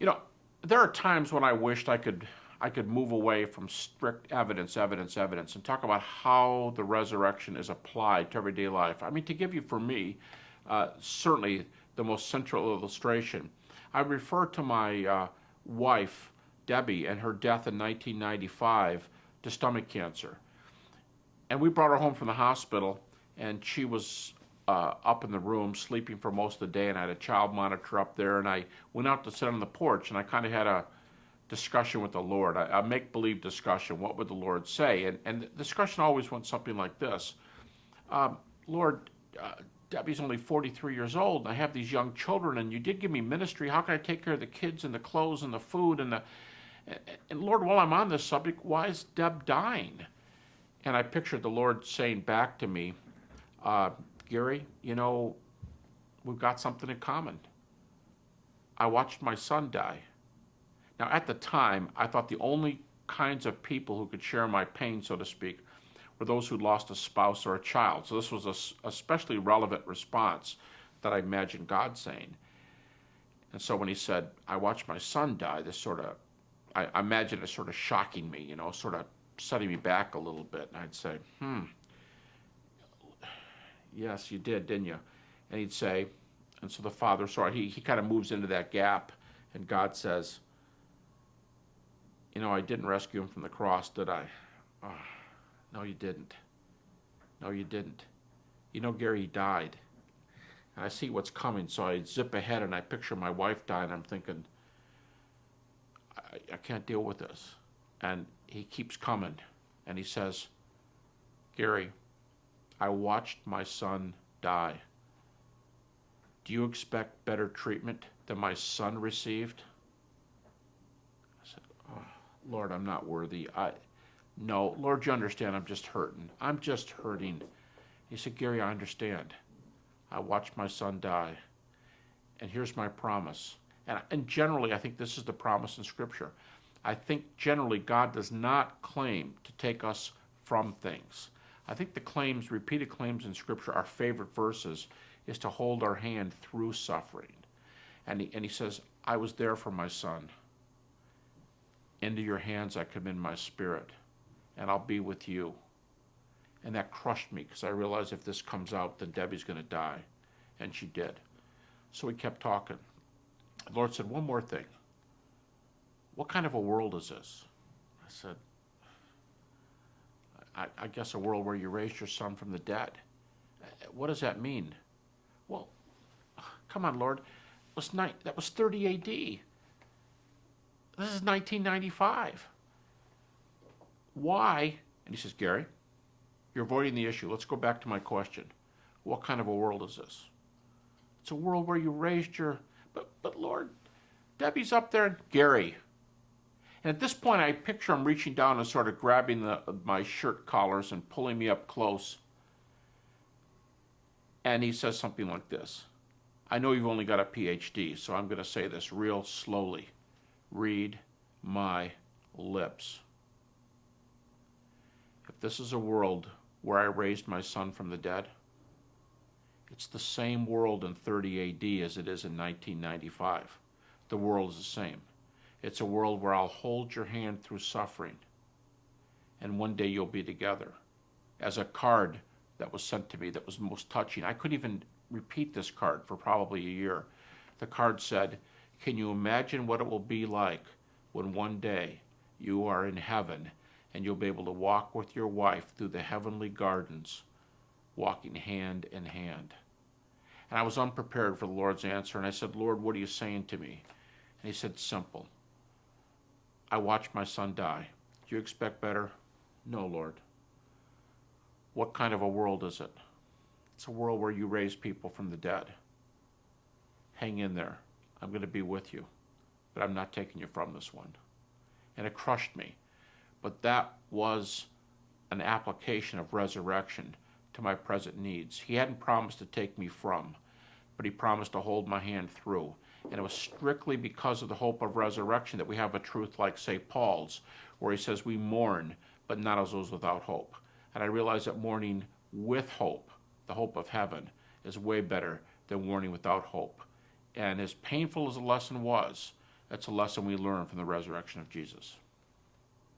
You know, there are times when I wished I could move away from strict evidence, and talk about how the resurrection is applied to everyday life. I mean, to give you, for me, certainly the most central illustration, I refer to my wife, Debbie, and her death in 1995 to stomach cancer. And we brought her home from the hospital, and she was up in the room sleeping for most of the day, and I had a child monitor up there, and I went out to sit on the porch, and I kind of had a discussion with the Lord, a make-believe discussion. What would the Lord say? And the discussion always went something like this. Lord, Debbie's only 43 years old, and I have these young children, and you did give me ministry. How can I take care of the kids and the clothes and the food and Lord, while I'm on this subject, why is Deb dying? And I pictured the Lord saying back to me, Gary, you know, we've got something in common. I watched my son die. Now, at the time, I thought the only kinds of people who could share my pain, so to speak, were those who lost a spouse or a child. So this was a especially relevant response that I imagined God saying. And so when he said, I watched my son die, this sort of, I imagine it sort of shocking me, you know, sort of setting me back a little bit. And I'd say, yes, you did, didn't you? And he'd say, and so the father, sorry, he kind of moves into that gap, and God says, you know, I didn't rescue him from the cross, did I? Oh, no, you didn't. No, you didn't. You know, Gary, he died. And I see what's coming, so I zip ahead and I picture my wife dying. I'm thinking, I can't deal with this. And he keeps coming, and he says, Gary, I watched my son die. Do you expect better treatment than my son received? I said, oh, Lord, I'm not worthy. No, Lord, you understand, I'm just hurting. I'm just hurting. He said, Gary, I understand. I watched my son die, and here's my promise. And generally, I think this is the promise in Scripture. I think generally God does not claim to take us from things. I think the claims, repeated claims in Scripture, our favorite verses, is to hold our hand through suffering. And he says, I was there for my son. Into your hands I commend my spirit, and I'll be with you. And that crushed me, because I realized if this comes out, then Debbie's going to die. And she did. So we kept talking. The Lord said, one more thing. What kind of a world is this? I said, I guess a world where you raised your son from the dead. What does that mean? Well, come on, Lord. That was 30 AD. This is 1995. Why? And he says, Gary, you're avoiding the issue. Let's go back to my question. What kind of a world is this? It's a world where you raised your... But Lord, Debbie's up there. Gary. And at this point, I picture him reaching down and sort of grabbing my shirt collars and pulling me up close. And he says something like this. I know you've only got a PhD, so I'm going to say this real slowly. Read my lips. If this is a world where I raised my son from the dead, it's the same world in 30 AD as it is in 1995. The world is the same. It's a world where I'll hold your hand through suffering, and one day you'll be together. As a card that was sent to me that was most touching, I couldn't even repeat this card for probably a year. The card said, can you imagine what it will be like when one day you are in heaven and you'll be able to walk with your wife through the heavenly gardens, walking hand in hand? And I was unprepared for the Lord's answer, and I said, Lord, what are you saying to me? And he said, simple. I watched my son die. Do you expect better? No, Lord. What kind of a world is it? It's a world where you raise people from the dead. Hang in there. I'm going to be with you, but I'm not taking you from this one. And it crushed me. But that was an application of resurrection to my present needs. He hadn't promised to take me from, but he promised to hold my hand through. And it was strictly because of the hope of resurrection that we have a truth like St. Paul's, where he says we mourn, but not as those without hope. And I realized that mourning with hope, the hope of heaven, is way better than mourning without hope. And as painful as the lesson was, That's a lesson we learn from the resurrection of Jesus.